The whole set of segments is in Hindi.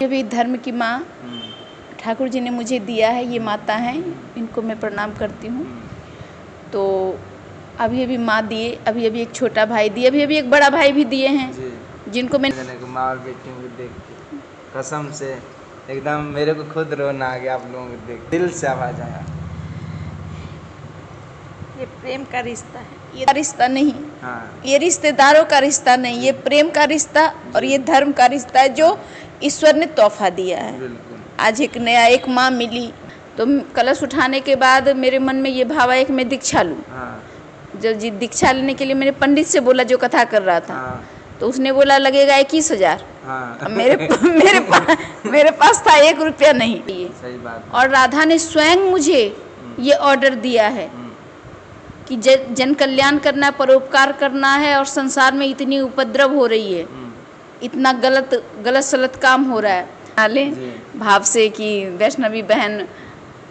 ये भी धर्म की माँ ठाकुर जी ने मुझे दिया है। ये माता हैं, इनको मैं प्रणाम करती हूँ। तो अभी अभी माँ दिए, अभी अभी एक छोटा भाई दिए, अभी अभी एक बड़ा भाई भी दिए हैं जिनको मैं माँ और बेटियों को देख के कसम से एकदम मेरे को खुद रोना आ गया। आप लोगों को देख दिल से आवाज आया। ये प्रेम का रिश्ता है, ये रिश्ता नहीं। हाँ। ये रिश्तेदारों का रिश्ता नहीं, ये प्रेम का रिश्ता और ये धर्म का रिश्ता है जो ईश्वर ने तोहफा दिया है। बिल्कुल। आज एक नया एक माँ मिली तो कलश उठाने के बाद मेरे मन में ये भाव आया कि मैं दीक्षा लूँ। हाँ। जो जी दीक्षा लेने के लिए मैंने पंडित से बोला जो कथा कर रहा था। हाँ। तो उसने बोला लगेगा 21,000। हाँ। अब मेरे पास था 1 रुपया नहीं। सही बात। और राधा ने स्वयं मुझे ये ऑर्डर दिया है कि जन कल्याण करना, परोपकार करना है। और संसार में इतनी उपद्रव हो रही है, इतना गलत सलत काम हो रहा है। नाले भाव से कि वैष्णवी बहन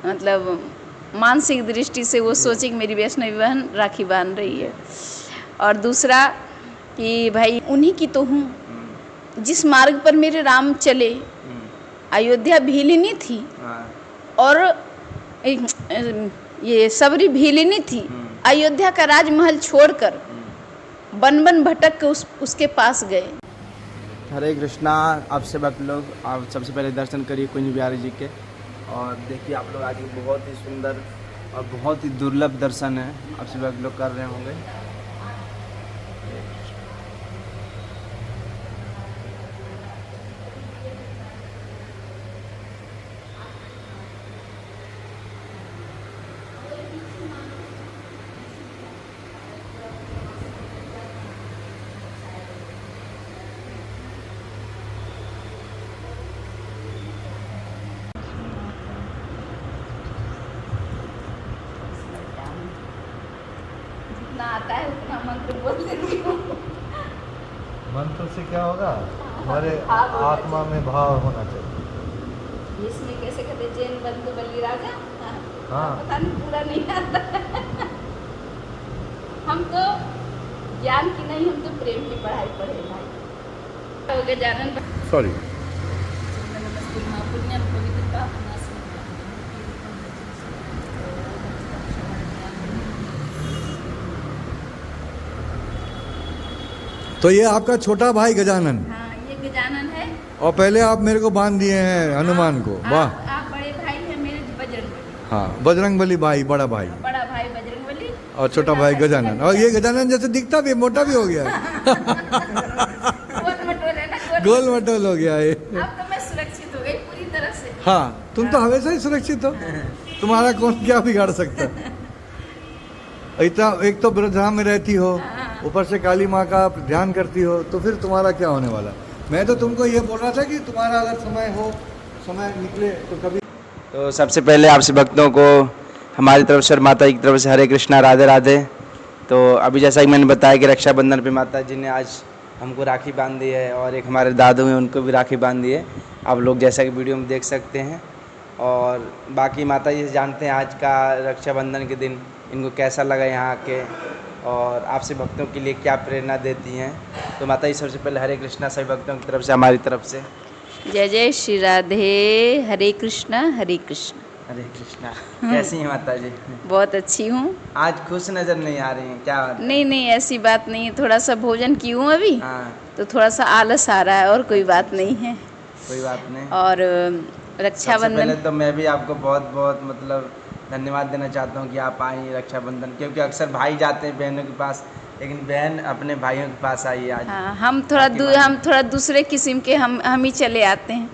मतलब मानसिक दृष्टि से वो सोचे कि मेरी वैष्णवी बहन राखी बांध रही है। और दूसरा कि भाई उन्हीं की तो हूँ। जिस मार्ग पर मेरे राम चले, अयोध्या भीलिनी थी और ये सबरी भीलिनी थी। अयोध्या का राजमहल छोड़कर बन भटक के उसके पास गए। हरे कृष्णा। आप सब आप लोग आप सबसे पहले दर्शन करिए कुंज बिहारी जी के। और देखिए आप लोग आगे बहुत ही सुंदर और बहुत ही दुर्लभ दर्शन है आप सब आप लोग कर रहे होंगे। जितना आता है उतना मंत्र बोल देती हूँ। मंत्र से क्या होगा? हमारे आत्मा में भाव होना चाहिए। इसमें कैसे कहते जैन बंधु बलि राजा। हाँ। पता नहीं, पूरा नहीं आता। हम तो ज्ञान की नहीं, हम तो प्रेम की पढ़ाई पढ़े भाई। हो गए जानन। सॉरी। तो ये आपका छोटा भाई गजानन। हाँ, ये गजानन है। और पहले आप मेरे को बांध दिए हैं हनुमान को। वाह। आप बड़े भाई हैं मेरे बजरंगबली। हाँ, बजरंगबली भाई, बड़ा भाई। बड़ा भाई बजरंगबली और छोटा भाई गजानन। और ये गजानन जैसे दिखता भी मोटा भी हो गया है। गोल मटोल है ना, गोल मटोल हो गया है। अब तो मैं सुरक्षित हो गई पूरी तरह से। हाँ, तुम तो हमेशा ही सुरक्षित हो। तुम्हारा कौन क्या बिगाड़ सकता है। इतना एक तो वृद्धाश्रम में रहती हो, ऊपर से काली माँ का ध्यान करती हो, तो फिर तुम्हारा क्या होने वाला। मैं तो तुमको ये बोल रहा था कि तुम्हारा अगर समय निकले तो कभी। तो सबसे पहले आपसे भक्तों को हमारी तरफ से और माता जी की तरफ से हरे कृष्णा, राधे राधे। तो अभी जैसा कि मैंने बताया कि रक्षाबंधन पे माता जी ने आज हमको राखी बांध दी है और एक हमारे दादू हैं उनको भी राखी बांध दी है। आप लोग जैसा कि वीडियो में देख सकते हैं। और बाकी माता जी से जानते हैं आज का रक्षाबंधन के दिन इनको कैसा लगा यहाँ के, और आपसे भक्तों के लिए क्या प्रेरणा देती हैं। तो माता जी सबसे पहले हरे कृष्णा सभी भक्तों की तरफ से, हमारी तरफ से। जय जय श्री राधे। हरे कृष्णा हरे कृष्ण। हरे कृष्णा। कैसी हैं माता जी? बहुत अच्छी हूँ। आज खुश नज़र नहीं आ रही हैं, क्या बात है? नहीं, ऐसी बात नहीं है। थोड़ा सा भोजन की हूँ अभी। हाँ। तो थोड़ा सा आलस आ रहा है और कोई बात नहीं है। कोई बात नहीं। और सबसे रक्षाबंधन पहले तो मैं भी आपको बहुत बहुत मतलब धन्यवाद देना चाहता हूँ कि आप आई रक्षाबंधन, क्योंकि अक्सर भाई जाते हैं बहनों के पास, लेकिन बहन अपने भाइयों के पास आई आज। हाँ, हम थोड़ा दूसरे किस्म के हम ही चले आते हैं।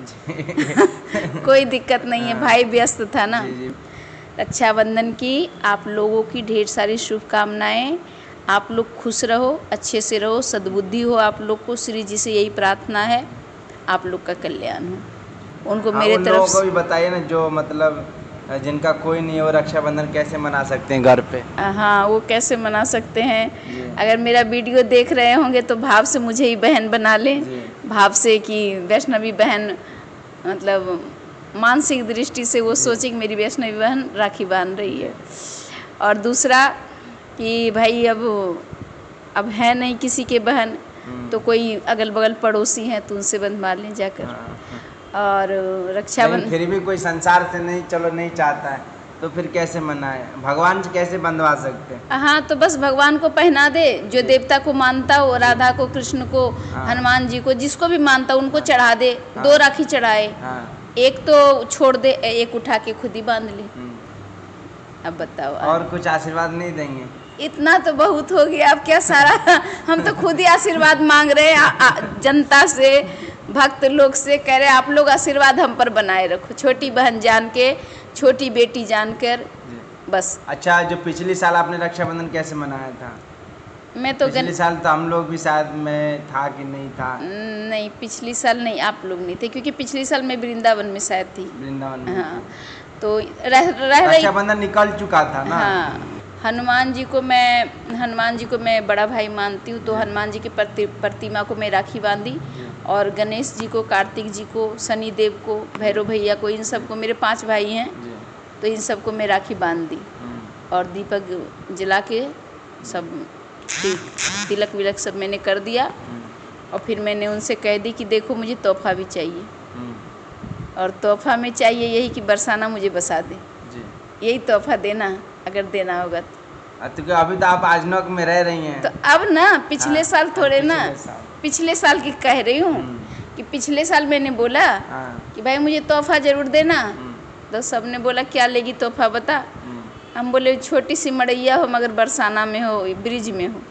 कोई दिक्कत नहीं है, भाई व्यस्त था ना। जी। रक्षाबंधन की आप लोगों की ढेर सारी शुभकामनाएं। आप लोग खुश रहो, अच्छे से रहो, सद्बुद्धि हो आप लोग को। श्री जी से यही प्रार्थना है, आप लोग का कल्याण हो। उनको मेरे तरफ लोगों को भी बताइए ना जो मतलब जिनका कोई नहीं है वो रक्षाबंधन कैसे मना सकते हैं घर पे। हाँ, वो कैसे मना सकते हैं। अगर मेरा वीडियो देख रहे होंगे तो भाव से मुझे ही बहन बना लें। भाव से कि वैष्णवी बहन मतलब मानसिक दृष्टि से वो सोचे कि मेरी वैष्णवी बहन राखी बांध रही है। और दूसरा कि भाई अब है नहीं किसी के बहन, तो कोई अगल बगल पड़ोसी हैं तो उनसे बंधवा लें जाकर। और लेकिन रक्षाबंधन फिर भी कोई संसार से नहीं, चलो नहीं चाहता है तो फिर कैसे मनाए, भगवान से कैसे बंधवा सकते हैं? हाँ, तो बस भगवान को पहना दे, जो देवता को मानता हो, राधा को, कृष्ण को, हाँ। हनुमान जी को, जिसको भी मानता हो उनको चढ़ा दे। हाँ। 2 राखी चढ़ाए, हाँ। एक तो छोड़ दे, एक उठा के खुद ही बांध ली। अब बताओ, और कुछ आशीर्वाद नहीं देंगे? इतना तो बहुत हो गया, अब क्या सारा हम तो खुद ही आशीर्वाद मांग रहे हैं जनता से, भक्त लोग से, कह रहे आप लोग आशीर्वाद हम पर बनाए रखो, छोटी बहन जान के, छोटी बेटी जानकर, बस। अच्छा, जो पिछले साल आपने रक्षाबंधन कैसे मनाया था? मैं तो पिछले साल तो हम लोग भी शायद में था कि नहीं था? नहीं, पिछली साल नहीं, आप लोग नहीं थे, क्योंकि पिछली साल मैं वृंदावन में शायद थी। वृंदावन में हाँ, तो रह रही। रक्षाबंधन निकल चुका था ना? हाँ, हनुमान जी को मैं बड़ा भाई मानती हूँ, तो हनुमान जी की प्रतिमा को मैं राखी बांधी, और गणेश जी को, कार्तिक जी को, शनि देव को, भैरव भैया को, इन सबको, मेरे 5 भाई हैं, तो इन सबको मैं राखी बांध दी, और दीपक जला के सब तिलक विलक सब मैंने कर दिया, और फिर मैंने उनसे कह दी कि देखो मुझे तोहफा भी चाहिए, और तोहफा में चाहिए यही कि बरसाना मुझे बसा दे, यही तोहफा देना अगर देना होगा तो। तो अभी तो आप आजनौक में रह रही हैं, तो अब ना पिछले साल थोड़े ना, पिछले साल की कह रही हूँ कि पिछले साल मैंने बोला कि भाई मुझे तोहफा जरूर देना, तो सबने बोला क्या लेगी तोहफा बता। हम बोले छोटी सी मड़ैया हो मगर बरसाना में हो, ब्रिज में हो,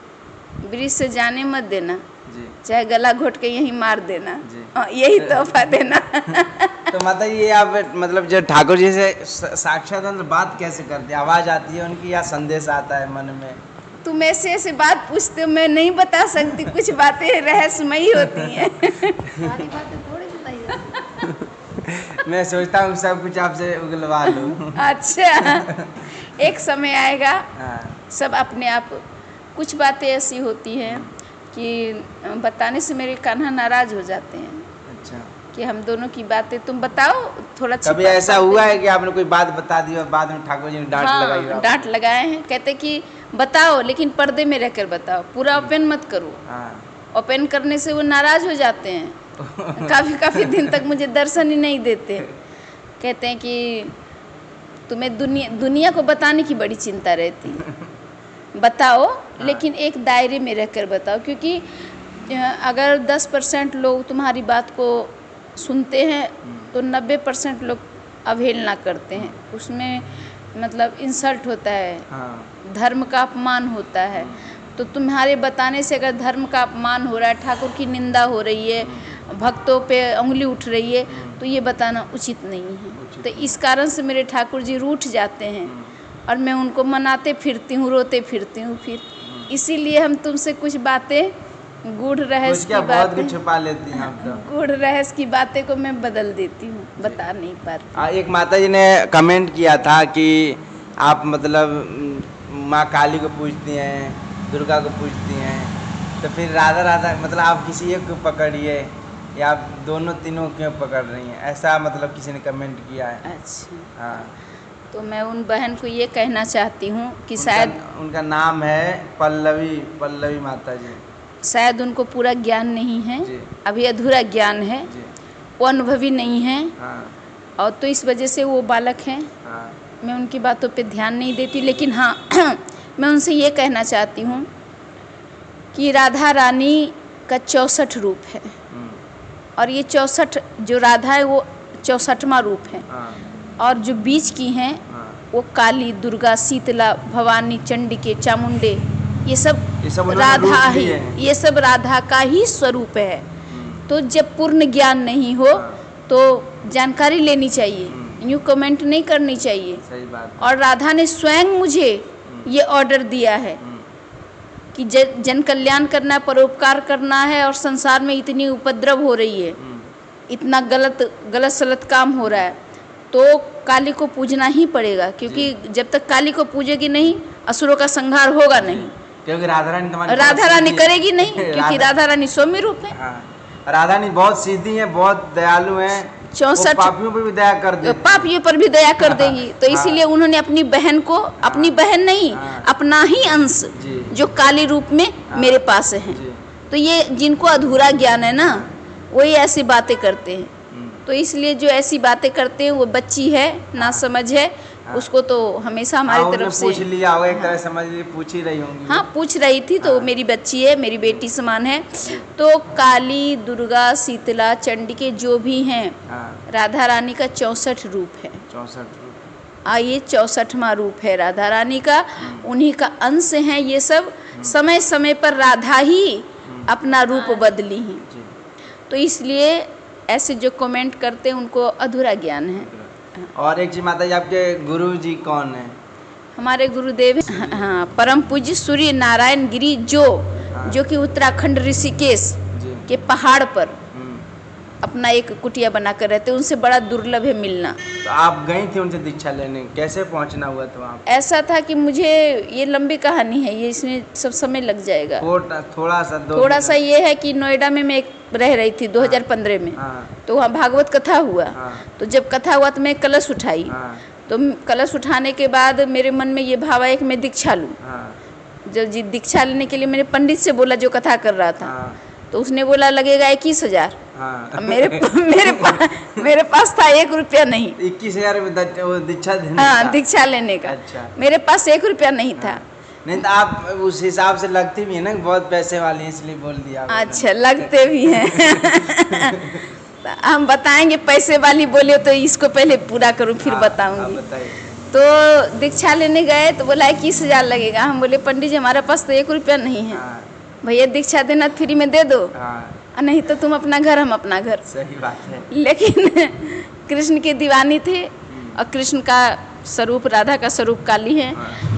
ब्रिज से जाने मत देना, चाहे गला घोट के यहीं मार देना, यही तोहफा देना। तो मतलब ये आप मतलब जो ठाकुर जी से साक्षात बात कैसे करते हैं? आवाज आती है उनकी या संदेश आता है मन में? तुम ऐसे बात पूछते हो, मैं नहीं बता सकती, कुछ बातें रहस्यमयी होती हैं। सारी बातें थोड़ी बताइए। मैं सोचता हूँ सब कुछ आपसे उगलवा लूँ। अच्छा, एक समय आएगा, हाँ। सब अपने आप। कुछ बातें ऐसी होती हैं कि बताने से मेरे कान्हा नाराज हो जाते हैं। अच्छा, कि हम दोनों की बातें तुम बताओ, थोड़ा कभी ऐसा हुआ है कि आपने कोई बात बता दी और बाद में ठाकुर जी ने डांट लगाई? हाँ, डांट लगाए हैं, कहते कि बताओ लेकिन पर्दे में रहकर बताओ, पूरा ओपन मत करो। ओपन करने से वो नाराज हो जाते हैं। काफ़ी दिन तक मुझे दर्शन ही नहीं देते। कहते हैं कि तुम्हें दुनिया को बताने की बड़ी चिंता रहती है, बताओ लेकिन एक दायरे में रहकर बताओ, क्योंकि अगर 10% लोग तुम्हारी बात को सुनते हैं तो 90% लोग अवहेलना करते हैं, उसमें मतलब इंसल्ट होता है, धर्म का अपमान होता है। तो तुम्हारे बताने से अगर धर्म का अपमान हो रहा है, ठाकुर की निंदा हो रही है, भक्तों पे उंगली उठ रही है, तो ये बताना उचित नहीं है। तो इस कारण से मेरे ठाकुर जी रूठ जाते हैं और मैं उनको मनाते फिरती हूँ, रोते फिरती हूँ। फिर इसीलिए हम तुमसे कुछ बातें, गूढ़ रहस्य की बातें छुपा लेती हैं आप तो। गूढ़ रहस्य की बातें को मैं बदल देती हूँ, बता नहीं पाती। एक माता जी ने कमेंट किया था कि आप मतलब माँ काली को पूजती हैं, दुर्गा को पूजती हैं, तो फिर राधा मतलब आप किसी एक को पकड़िए या आप दोनों तीनों क्यों पकड़ रही हैं, ऐसा मतलब किसी ने कमेंट किया है। अच्छा, हाँ, तो मैं उन बहन को ये कहना चाहती हूँ कि शायद उनका नाम है पल्लवी माता जी, शायद उनको पूरा ज्ञान नहीं है जी। अभी अधूरा ज्ञान है जी। वो अनुभवी नहीं है। हाँ। और तो इस वजह से वो बालक हैं। हाँ। मैं उनकी बातों पे ध्यान नहीं देती, लेकिन हाँ मैं उनसे ये कहना चाहती हूँ कि राधा रानी का 64 रूप है, और ये 64 जो राधा है वो 64वां रूप है। हाँ। और जो बीच की हैं वो काली, दुर्गा, शीतला, भवानी, चंडिके, चामुंडे, ये सब राधा ही, ये सब राधा का ही स्वरूप है। तो जब पूर्ण ज्ञान नहीं हो तो जानकारी लेनी चाहिए, यूँ कमेंट नहीं करनी चाहिए। सही बात। और राधा ने स्वयं मुझे ये ऑर्डर दिया है कि जन कल्याण करना है, परोपकार करना है, और संसार में इतनी उपद्रव हो रही है, इतना गलत सलत काम हो रहा है, तो काली को पूजना ही पड़ेगा, क्योंकि जब तक काली को पूजेगी नहीं असुरों का संहार होगा नहीं, क्योंकि राधा रानी करेगी नहीं, क्योंकि राधा रानी सौम्य रूप है। हाँ। राधा रानी बहुत सीधी है, बहुत दयालु है, 64 पापियों पर भी दया कर देगी, पापियों पर भी दया कर देगी। तो इसीलिए उन्होंने अपनी बहन को, अपनी बहन नहीं, अपना ही अंश जो काली रूप में मेरे पास है। तो ये जिनको अधूरा ज्ञान है ना, वही ऐसी बातें करते हैं। तो इसलिए जो ऐसी बातें करते हैं वो बच्ची है, ना समझ है, उसको तो हमेशा हमारी तरफ से पूछ लिया होगा, एक तरह समझ ली, पूछ ही रही होंगी। हाँ, पूछ रही थी तो मेरी बच्ची है, मेरी बेटी समान है। तो काली, दुर्गा, शीतला, चंडी के जो भी हैं, राधा रानी का 64 रूप है। 64 रूप। ये 64वां रूप है राधा रानी का, उन्हीं का अंश हैं ये सब। समय समय पर राधा ही अपना रूप बदली हैं, तो इसलिए ऐसे जो कमेंट करते हैं उनको अधूरा ज्ञान है। और एक चीज माता जी, आपके गुरु जी कौन है? हमारे गुरुदेव हाँ, परम पूज्य सूर्य नारायण गिरी जो कि उत्तराखंड ऋषिकेश के पहाड़ पर अपना एक कुटिया बनाकर रहते हैं। उनसे बड़ा दुर्लभ है मिलना। तो आप गई थी उनसे दीक्षा लेने, कैसे पहुंचना हुआ था वहाँ? ऐसा था कि मुझे, ये लंबी कहानी है, ये इसमें सब समय लग जाएगा। थोड़ा सा ये है कि नोएडा में मैं रह रही थी 2015 में। तो वहाँ भागवत कथा हुआ। तो जब कथा हुआ तो मैं कलश उठाई। तो कलश उठाने के बाद मेरे मन में ये भाव आया कि मैं दीक्षा लूँ। जब जी दीक्षा लेने के लिए मैंने पंडित से बोला जो कथा कर रहा था, तो उसने बोला लगेगा 21,000। मेरे पास था 1 रुपया नहीं। 21,000 दीक्षा देने? हाँ, दीक्षा लेने का। अच्छा। मेरे पास 1 रुपया नहीं था। नहीं तो आप उस हिसाब से लगती भी है ना, बहुत पैसे वाली है, इसलिए बोल दिया। अच्छा, लगते भी हैं। हम बताएंगे, पैसे वाली बोले तो इसको पहले पूरा करूं फिर बताऊंगी। तो दीक्षा लेने गए तो बोला 21,000 लगेगा। हम बोले पंडित जी हमारे पास तो 1 रुपया नहीं है, भैया दीक्षा देना फ्री में दे दो, नहीं तो तुम अपना घर, हम अपना घर। सही बात है। लेकिन कृष्ण के दीवानी थे और कृष्ण का स्वरूप, राधा का स्वरूप काली है।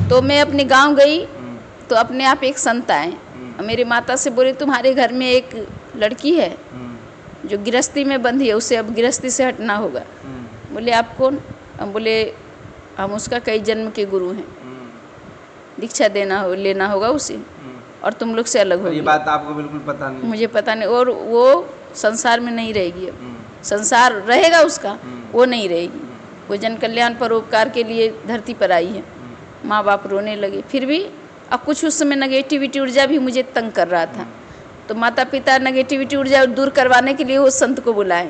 तो मैं अपने गांव गई तो अपने आप एक संत आए, मेरी माता से बोले तुम्हारे घर में एक लड़की है जो गृहस्थी में बंधी है, उसे अब गृहस्थी से हटना होगा। बोले आप कौन? हम बोले हम उसका कई जन्म के गुरु हैं, दीक्षा लेना होगा उसे, और तुम लोग से अलग हो। ये बात आपको बिल्कुल पता नहीं? मुझे पता नहीं। और वो संसार में नहीं रहेगी, अब संसार रहेगा उसका, वो नहीं रहेगी। वो जन कल्याण परोपकार के लिए धरती पर आई है। माँ बाप रोने लगे। फिर भी अब कुछ उस समय नेगेटिविटी ऊर्जा भी मुझे तंग कर रहा था, तो माता पिता नेगेटिविटी ऊर्जा दूर करवाने के लिए वो संत को बुलाए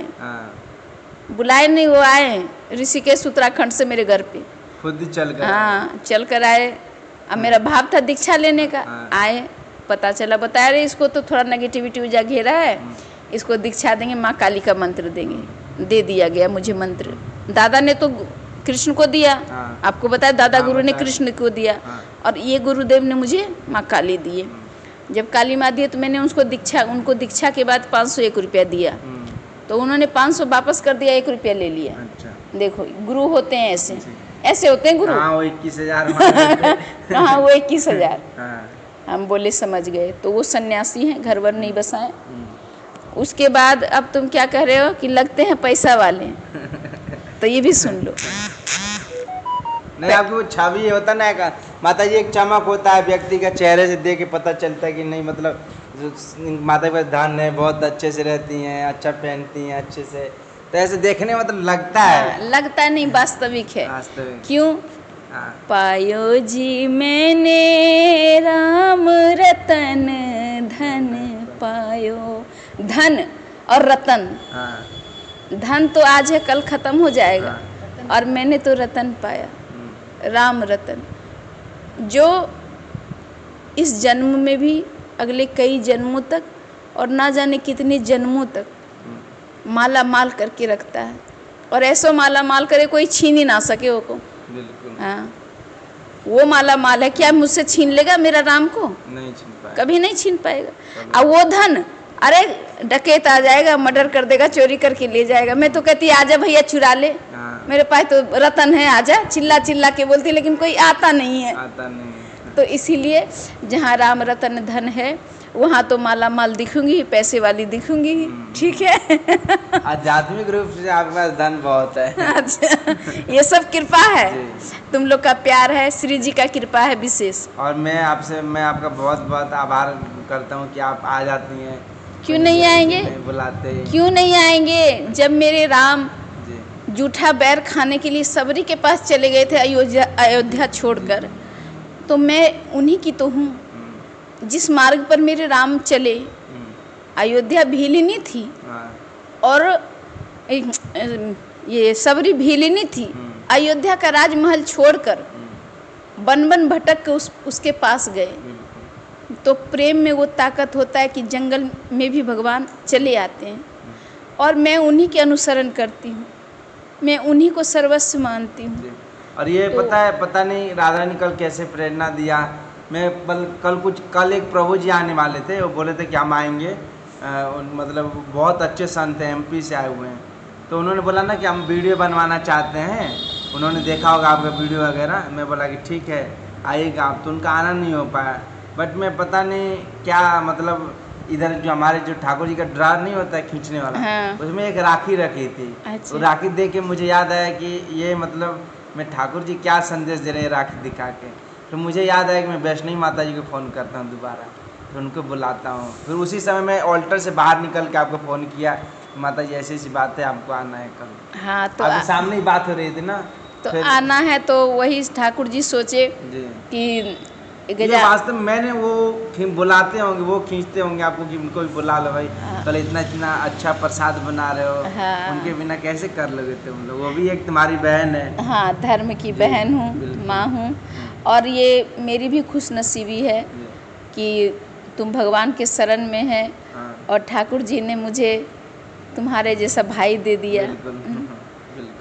नहीं, वो आए ऋषिकेश उत्तराखंड से मेरे घर पे खुद चल कर। हाँ, चल कर आए। अब मेरा भाव था दीक्षा लेने का। आए, पता चला, बताया रे इसको तो थोड़ा नेगेटिविटी ऊर्जा घेरा है, इसको दीक्षा देंगे, माँ काली का मंत्र देंगे। दे दिया गया मुझे मंत्र। दादा ने तो कृष्ण को दिया, आपको बताया, दादा गुरु ने कृष्ण को दिया, और ये गुरुदेव ने मुझे माँ काली दिए। जब काली माँ दिए तो मैंने उनको दीक्षा के बाद 501 रुपया दिया, तो उन्होंने 500 वापस कर दिया, 1 रुपया ले लिया। देखो गुरु होते हैं ऐसे होते हैं गुरु। वो 21,000 हाँ, वो 21,000। हम बोले समझ गए। तो वो सन्यासी हैं, घर वर नहीं बसाए। उसके बाद अब तुम क्या कह रहे हो कि लगते हैं पैसा वाले, तो ये भी सुन लो। नहीं, आपको छवि होता ना का माता जी, एक चमक होता है व्यक्ति का, चेहरे से देख के पता चलता है कि नहीं, मतलब माता का धन है, बहुत अच्छे से रहती हैं, अच्छा पहनती हैं अच्छे से, तो ऐसे देखने में मतलब लगता है। लगता नहीं, वास्तविक है। क्यों? पायो जी मैंने राम रतन धन पायो। धन और रतन, धन तो आज है कल खत्म हो जाएगा, और मैंने तो रतन पाया, राम रतन, जो इस जन्म में भी अगले कई जन्मों तक और ना जाने कितने जन्मों तक माला माल करके रखता है, और ऐसा माला माल करे कोई छीन ही ना सके वो को। बिल्कुल। हाँ, वो माला माल है। क्या मुझसे छीन लेगा मेरा राम को? नहीं छीन पाएगा, कभी नहीं छीन पाएगा। और वो धन, अरे डकैत आ जाएगा, मर्डर कर देगा, चोरी करके ले जाएगा। मैं तो कहती आजा भैया चुरा ले, मेरे पास तो रतन है, आजा, चिल्ला चिल्ला के बोलती, लेकिन कोई आता नहीं है। तो इसीलिए जहाँ राम रतन धन है वहाँ तो माला माल दिखूंगी, पैसे वाली दिखूंगी। ठीक है। आध्यात्मिक रूप से आपके पास धन बहुत है। अच्छा, ये सब कृपा है, तुम लोग का प्यार है, श्री जी का कृपा है विशेष। और मैं आपका बहुत बहुत आभार करता हूँ कि आप आ जाती हैं। क्यों नहीं आएंगे? बुलाते, क्यों नहीं आएंगे? जब मेरे राम जूठा बैर खाने के लिए सबरी के पास चले गए थे अयोध्या छोड़कर, तो मैं उन्हीं की तो हूँ। जिस मार्ग पर मेरे राम चले, अयोध्या भीलिनी थी और ये सबरी भीलिनी थी, अयोध्या का राजमहल छोड़कर बन बन भटक के उसके पास गए। तो प्रेम में वो ताकत होता है कि जंगल में भी भगवान चले आते हैं, और मैं उन्हीं के अनुसरण करती हूँ, मैं उन्हीं को सर्वस्व मानती हूँ। और ये तो, पता नहीं राधा रानी कल कैसे प्रेरणा दिया। मैं कल एक प्रभु जी आने वाले थे, वो बोले थे कि हम आएंगे, मतलब बहुत अच्छे संत हैं, MP से आए हुए हैं। तो उन्होंने बोला ना कि हम वीडियो बनवाना चाहते हैं, उन्होंने देखा होगा आपका वीडियो वगैरह। मैं बोला कि ठीक है आइएगा आप, तो उनका आना नहीं हो पाया। बट मैं पता नहीं क्या, मतलब इधर जो हमारे जो ठाकुर जी का ड्रार नहीं होता है खींचने वाला, हाँ। उसमें एक राखी रखी थी। अच्छा। तो राखी देख के मुझे याद आया कि ये मतलब मैं ठाकुर जी क्या संदेश दे रहे हैं राखी दिखा के। तो मुझे याद आया कि मैं वैष्णवी माता जी को फ़ोन करता हूँ दोबारा, तो उनको बुलाता हूँ। फिर उसी समय मैं ऑल्टर से बाहर निकल के आपको फ़ोन किया, माता जी ऐसी ऐसी बात है, आपको आना है कल। हाँ, तो आपके सामने ही बात हो रही थी ना, तो आना है। तो वही ठाकुर जी सोचे जी कि ये वास्तव में मैंने वो बुलाते होंगे, वो खींचते होंगे आपको कि उनको भी बुला लो भाई, कल इतना अच्छा प्रसाद बना रहे हो। हाँ। उनके बिना कैसे कर लोगे तुम लोग, वो भी एक तुम्हारी बहन है। हाँ, धर्म की बहन हूँ, माँ हूँ, और ये मेरी भी खुश नसीबी है कि तुम भगवान के शरण में है, और ठाकुर जी ने मुझे तुम्हारे जैसा भाई दे दिया।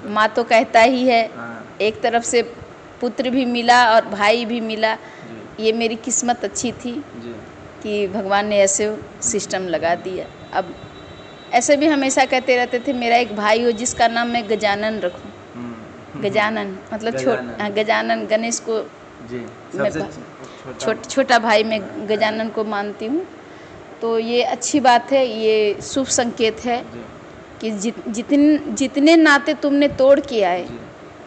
माँ तो कहता ही है, एक तरफ से पुत्र भी मिला और भाई भी मिला। ये मेरी किस्मत अच्छी थी कि भगवान ने ऐसे सिस्टम लगा दिया। अब ऐसे भी हमेशा कहते रहते थे मेरा एक भाई हो जिसका नाम मैं गजानन रखूं। गजानन मतलब गजानन, गणेश को छोटा भाई मैं गजानन को मानती हूँ। तो ये अच्छी बात है, ये शुभ संकेत है कि जितने नाते तुमने तोड़ के आए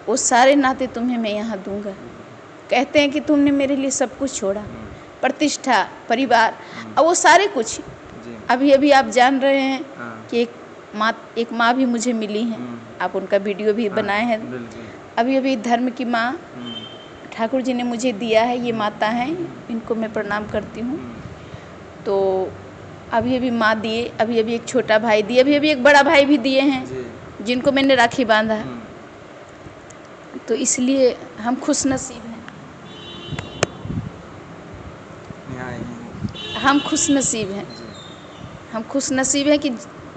वो सारे नाते तुम्हें मैं यहाँ दूंगा। कहते हैं कि तुमने मेरे लिए सब कुछ छोड़ा, प्रतिष्ठा, परिवार, और वो सारे कुछ अभी अभी आप जान रहे हैं कि एक माँ भी मुझे मिली हैं। आप उनका वीडियो भी बनाए हैं। अभी अभी धर्म की माँ ठाकुर जी ने मुझे दिया है, ये माता हैं, इनको मैं प्रणाम करती हूँ। तो अभी अभी माँ दिए, अभी अभी एक छोटा भाई दिए, अभी अभी एक बड़ा भाई भी दिए हैं जिनको मैंने राखी बांधा। तो इसलिए हम खुश नसीब हैं, हम खुश नसीब हैं, हम खुश नसीब हैं कि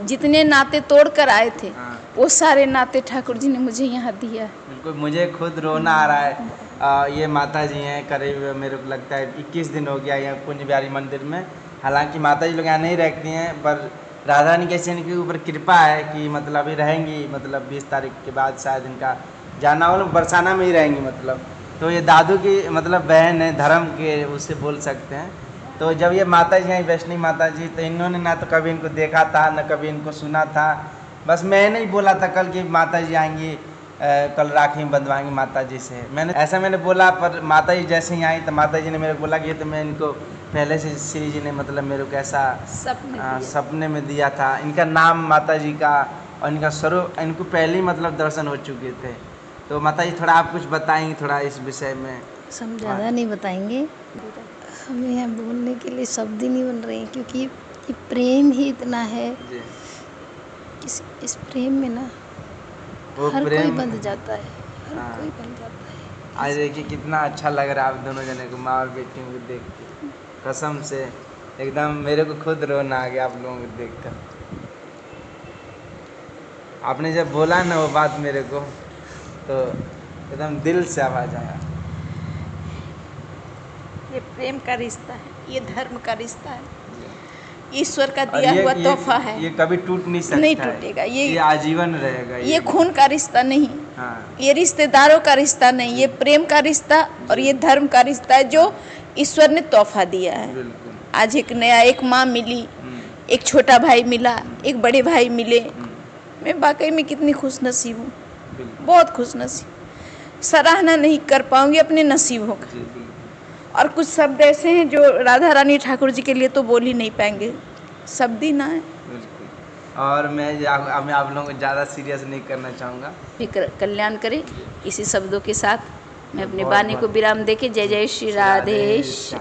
जितने नाते तोड़ कर आए थे वो सारे नाते ठाकुर जी ने मुझे यहाँ दिया। बिल्कुल, मुझे खुद रोना आ रहा है। ये माता जी हैं, करीब मेरे को लगता है 21 दिन हो गया यहाँ कुंज बिहारी मंदिर में। हालांकि माता जी लोग यहाँ नहीं रहती हैं, पर राधा रानी कैसे इनके ऊपर कृपा है कि मतलब अभी रहेंगी, मतलब 20 तारीख के बाद शायद इनका जाना हो, बरसाना में ही रहेंगी मतलब। तो ये दादू की मतलब बहन है, धर्म के उससे बोल सकते हैं। तो जब ये माता जी हैं, वैष्णवी माता जी, तो इन्होंने ना तो कभी इनको देखा था ना कभी इनको सुना था। बस मैंने ही बोला था कल कि माता जी आएंगी, कल राखी बंधवाएंगी माता जी से, मैंने बोला। पर माता जी जैसे ही आई तो माता जी ने मेरे को बोला कि ये तो मैं इनको पहले से श्री जी ने मतलब मेरे को ऐसा सपने में दिया था। इनका नाम माता जी का और इनका स्वरूप इनको पहले ही मतलब दर्शन हो चुके थे। तो माता जी थोड़ा आप कुछ बताएंगे थोड़ा इस विषय में? हम ज़्यादा नहीं बताएंगे, हमें यहाँ बोलने के लिए शब्द ही नहीं बन रहे हैं, क्योंकि ये प्रेम ही इतना है कि इस प्रेम में ना हर कोई बंध जाता है, हर कोई बन जाता है। आज देखिए कितना अच्छा लग रहा है आप दोनों जने को, माँ और बेटी को देख के, कसम से एकदम मेरे को खुद रोना आ गया आप लोगों को देखकर। आपने जब बोला ना वो बात मेरे को, तो एकदम दिल से आवाज आया। ये प्रेम का रिश्ता है, ये धर्म का रिश्ता है, ईश्वर का दिया हुआ तोहफा है। ये कभी टूट नहीं सकता, नहीं टूटेगा, ये आजीवन रहेगा। ये खून का रिश्ता नहीं, ये रिश्तेदारों का रिश्ता नहीं, ये प्रेम का रिश्ता और ये धर्म का रिश्ता है जो ईश्वर ने तोहफा दिया है। आज एक नया, एक माँ मिली, एक छोटा भाई मिला, एक बड़े भाई मिले। मैं वाकई में कितनी खुश नसीब हूँ, बहुत खुश नसीब। सराहना नहीं कर पाऊंगी अपने नसीबों का। और कुछ शब्द ऐसे हैं जो राधा रानी ठाकुर जी के लिए तो बोल ही नहीं पाएंगे, शब्द ही ना है। और मैं आप लोगों को ज़्यादा सीरियस नहीं करना चाहूँगा। कल्याण करे इसी शब्दों के साथ मैं अपने वाणी को विराम देके जय जय श्री राधेश।